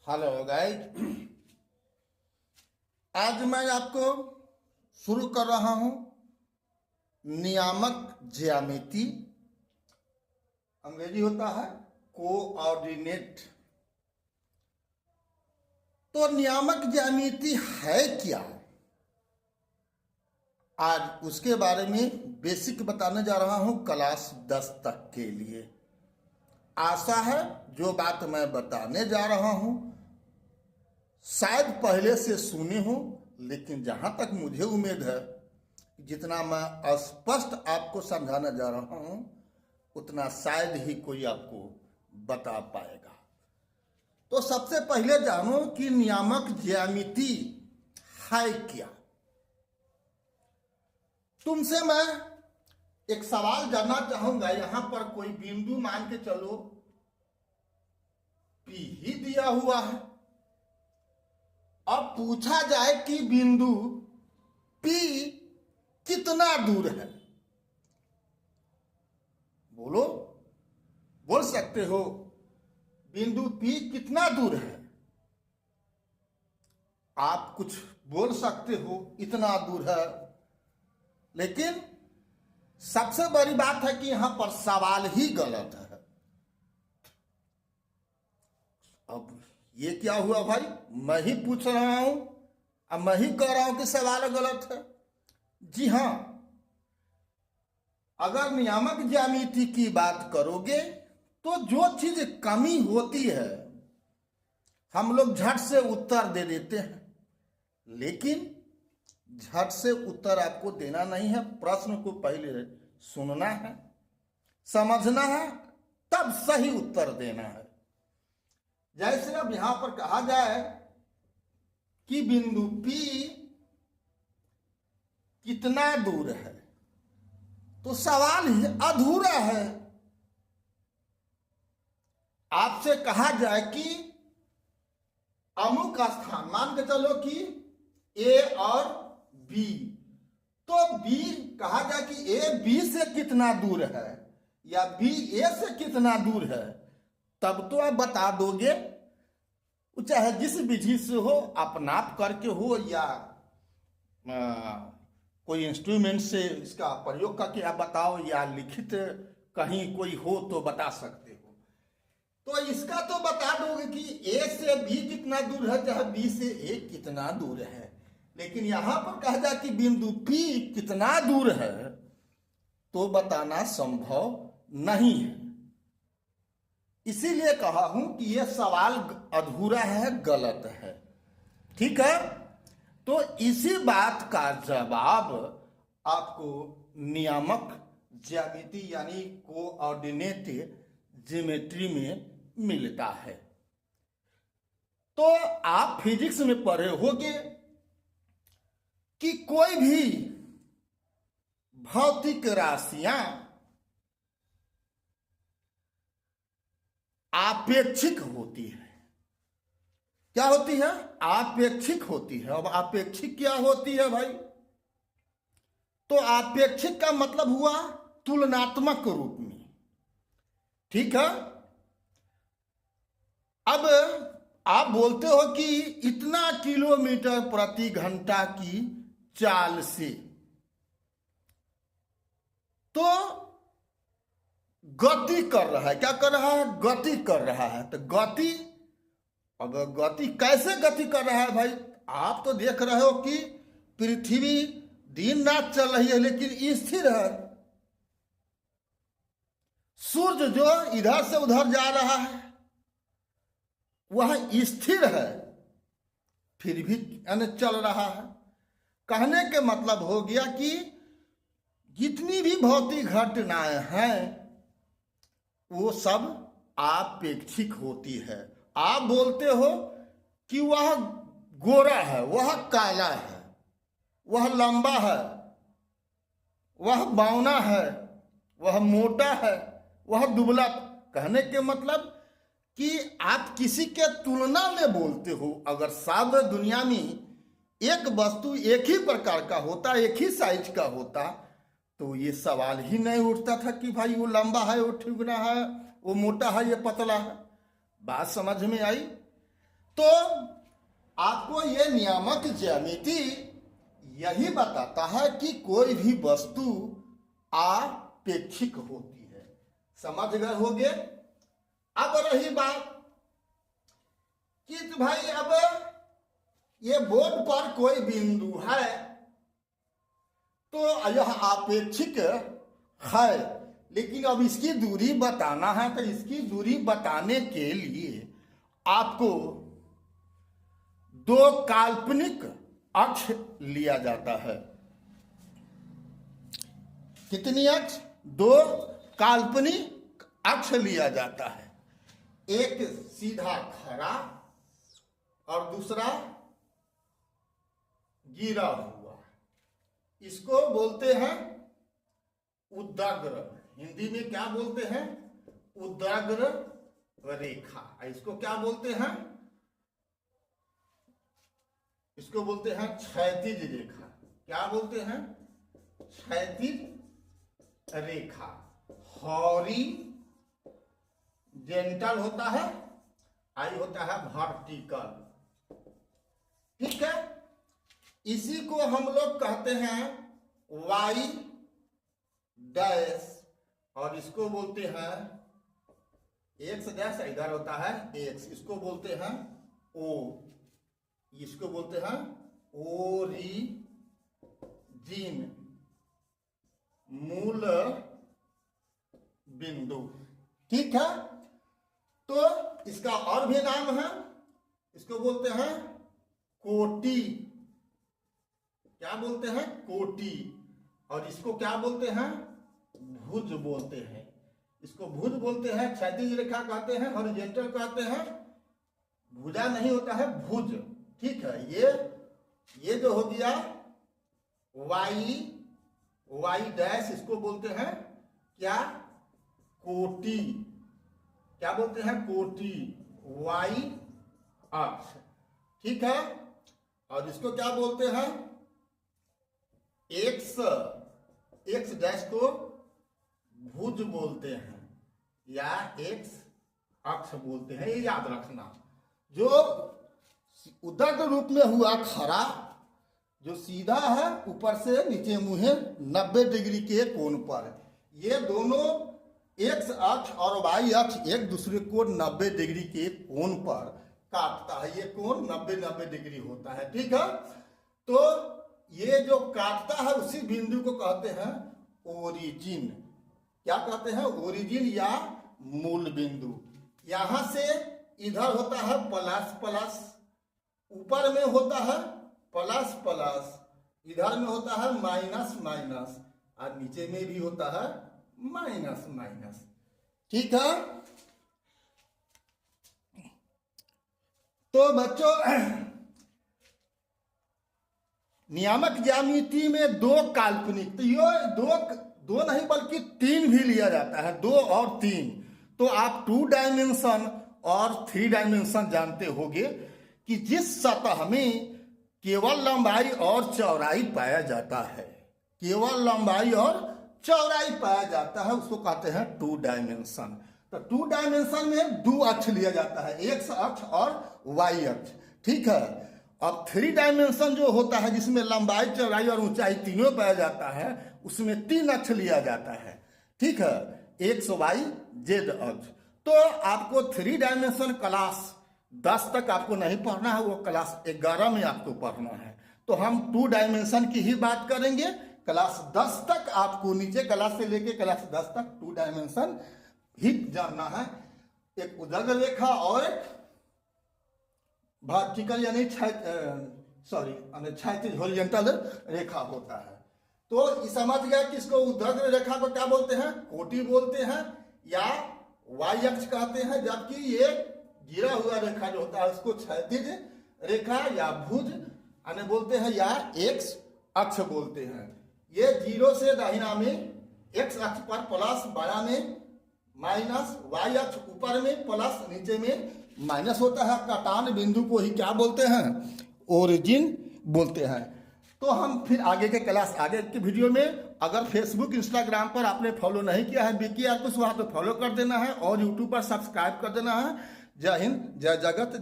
Hello guys. आज मैं आपको शुरू कर रहा हूं नियामक ज्यामिति। अंग्रेजी होता है कोऑर्डिनेट। तो नियामक ज्यामिति है क्या, आज उसके बारे में बेसिक बताने जा रहा हूं क्लास 10 तक के लिए। आशा है जो बात मैं बताने जा रहा हूं शायद पहले से सुने हो, लेकिन जहां तक मुझे उम्मीद है जितना मैं स्पष्ट आपको समझाने जा रहा हूं उतना शायद ही कोई आपको बता पाएगा। तो सबसे पहले जानो कि नियामक ज्यामिति है क्या। तुमसे मैं एक सवाल जानना चाहूंगा। यहां पर कोई बिंदु मान के चलो P ही दिया हुआ है। अब पूछा जाए कि बिंदु P कितना दूर है। बोलो, बोल सकते हो बिंदु P कितना दूर है। आप कुछ बोल सकते हो इतना दूर है, लेकिन सबसे बड़ी बात है कि यहां पर सवाल ही गलत है। अब ये क्या हुआ भाई, मैं ही पूछ रहा हूं, अब मैं ही कह रहा हूं कि सवाल गलत है। जी हां, अगर नियामक ज्यामिति की बात करोगे तो जो चीज कमी होती है हम लोग झट से उत्तर दे देते हैं, लेकिन झट से उत्तर आपको देना नहीं है। प्रश्न को पहले सुनना है, समझना है, तब सही उत्तर देना है। जैसे अब यहां पर कहा जाए कि बिंदु P कितना दूर है, तो सवाल ही अधूरा है। आपसे कहा जाए कि अमुक स्थान, मान के चलो कि A और B, तो B कहा जाए कि A B से कितना दूर है या B A से कितना दूर है, तब तो आप बता दोगे। चाहे जिस विधि से हो, आप नाप करके हो या कोई इंस्ट्रूमेंट से इसका प्रयोग करके आप बताओ, या लिखित कहीं कोई हो तो बता सकते हो। तो इसका तो बता दोगे कि A से B कितना दूर है, चाहे B से A कितना दूर है। लेकिन यहां पर कहा जाए कि बिंदु P कितना दूर है, तो बताना संभव नहीं है। इसीलिए कहा हूं कि यह सवाल अधूरा है, गलत है। ठीक है, तो इसी बात का जवाब आपको नियामक ज्यामिति यानी कोऑर्डिनेट ज्योमेट्री में मिलता है। तो आप फिजिक्स में पढ़े होंगे कि कोई भी भौतिक राशियां आपेक्षिक होती है। क्या होती है? आपेक्षिक होती है। अब आपेक्षिक क्या होती है भाई? तो आपेक्षिक का मतलब हुआ तुलनात्मक रूप में। ठीक है, अब आप बोलते हो कि इतना किलोमीटर प्रति घंटा की चाल से, तो गति कर रहा है। क्या कर रहा है? गति कर रहा है। तो गति, अब गति कैसे गति कर रहा है भाई? आप तो देख रहे हो कि पृथ्वी दिन रात चल रही है, लेकिन स्थिर है। सूर्य जो इधर से उधर जा रहा है वह स्थिर है, फिर भी चल रहा है। कहने के मतलब हो गया कि जितनी भी भौतिक घटनाएं हैं वो सब आपेक्षिक होती है। आप बोलते हो कि वह गोरा है, वह काला है, वह लंबा है, वह बौना है, वह मोटा है, वह दुबला। कहने के मतलब कि आप किसी के तुलना में बोलते हो। अगर सारे दुनिया में एक वस्तु एक ही प्रकार का होता, एक ही साइज का होता, तो ये सवाल ही नहीं उठता था कि भाई वो लंबा है, वो ठिगना है, वो मोटा है, ये पतला है। बात समझ में आई? तो आपको ये नियामक ज्यामिति यही बताता है कि कोई भी वस्तु आपेक्षिक होती है। समझ गए होंगे। अब रही बात कि भाई अब ये बोर्ड पर कोई बिंदु है तो यह आपेक्षिक है, लेकिन अब इसकी दूरी बताना है। तो इसकी दूरी बताने के लिए आपको दो काल्पनिक अक्ष लिया जाता है। कितनी अक्ष? दो काल्पनिक अक्ष लिया जाता है। एक सीधा खड़ा और दूसरा गिरा हुआ। इसको बोलते हैं उदग्र। हिंदी में क्या बोलते हैं? उदग्र रेखा। इसको क्या बोलते हैं? इसको बोलते हैं क्षैतिज रेखा। क्या बोलते हैं? क्षैतिज रेखा। हॉरिजेंटल होता है, आई होता है वर्टिकल। ठीक है। इसी को हम लोग कहते हैं वाई डैश, और इसको बोलते हैं एक्स डैश। इधर होता है एक्स, इसको बोलते हैं ओ। इसको बोलते हैं ओरिजिन, मूल बिंदु। ठीक है। तो इसका और भी नाम है, इसको बोलते हैं कोटि। क्या बोलते हैं? कोटि। और इसको क्या बोलते हैं? भुज बोलते हैं। इसको भुज बोलते हैं, क्षैतिज रेखा कहते हैं, हॉरिजॉन्टल कहते हैं। भुजा नहीं होता है, भुज। ठीक है। ये जो हो गया वाई डैश, इसको बोलते हैं क्या? कोटि। क्या बोलते हैं? कोटि, वाई अक्ष। ठीक है। और इसको क्या बोलते हैं? एक्स डैश को भुज बोलते हैं या एक्स अक्ष बोलते हैं। ये याद रखना। जो उदग्र रूप में हुआ खड़ा, जो सीधा है ऊपर से नीचे मुहे 90 डिग्री के कोण पर, ये दोनों एक्स अक्ष और वाई अक्ष एक दूसरे को 90 डिग्री के कोण पर काटता है। ये कोण 90 डिग्री होता है। ठीक है। तो ये जो काटता है उसी बिंदु को कहते हैं ओरिजिन। क्या कहते हैं? ओरिजिन या मूल बिंदु। यहां से इधर होता है प्लस प्लस, ऊपर में होता है प्लस प्लस, इधर में होता है माइनस माइनस, और नीचे में भी होता है माइनस माइनस। ठीक है। तो बच्चों, नियामक ज्यामिति में दो काल्पनिक, तो ये दो नहीं बल्कि तीन भी लिया जाता है। 2 और 3। तो आप 2 डायमेंशन और 3 डायमेंशन जानते होंगे कि जिस सतह में केवल लंबाई और चौड़ाई पाया जाता है, केवल लंबाई और चौड़ाई पाया जाता है, उसको कहते हैं 2 डायमेंशन। तो 2 डायमेंशन में 2 अक्ष लिया जाता है, एक्स अक्ष और वाई अक्ष। ठीक है। अब 3 डायमेंशन जो होता है, जिसमें लंबाई चौड़ाई और ऊंचाई तीनों पाया जाता है, उसमें 3 अक्ष लिया जाता है। ठीक है। एक्स वाई जेड अक्ष। तो आपको 3 डायमेंशन क्लास 10 तक आपको नहीं पढ़ना है, वो क्लास 11 में आपको पढ़ना है। तो हम 2 डायमेंशन की ही बात करेंगे। क्लास 10 तक आपको, नीचे क्लास से लेके क्लास 10 तक 2 डायमेंशन ही जानना है। एक उदग्र रेखा और एक वर्टिकल यानी क्षैतिज हॉरिजॉन्टल रेखा होता है। तो समझ गया कि इसको उदग्र रेखा को क्या बोलते हैं? कोटि बोलते हैं या वाई अक्ष कहते हैं, जबकि ये गिरा हुआ रेखा जो होता है उसको क्षैतिज रेखा या भुज आने बोलते हैं या एक्स अक्ष बोलते हैं। ये 0 से दाहिना में एक्स अक्ष पर प्लस, बायां में माइनस, वाई अक्ष ऊपर में प्लस, नीचे में माइनस होता है। कटान बिंदु को ही क्या बोलते हैं? ओरिजिन बोलते हैं। तो हम फिर आगे के क्लास, आगे की वीडियो में, अगर फेसबुक इंस्टाग्राम पर आपने फॉलो नहीं किया है विकी आर्कुश, वहां तो फॉलो कर देना है और यूट्यूब पर सब्सक्राइब कर देना है। जय हिंद, जय जगत, जय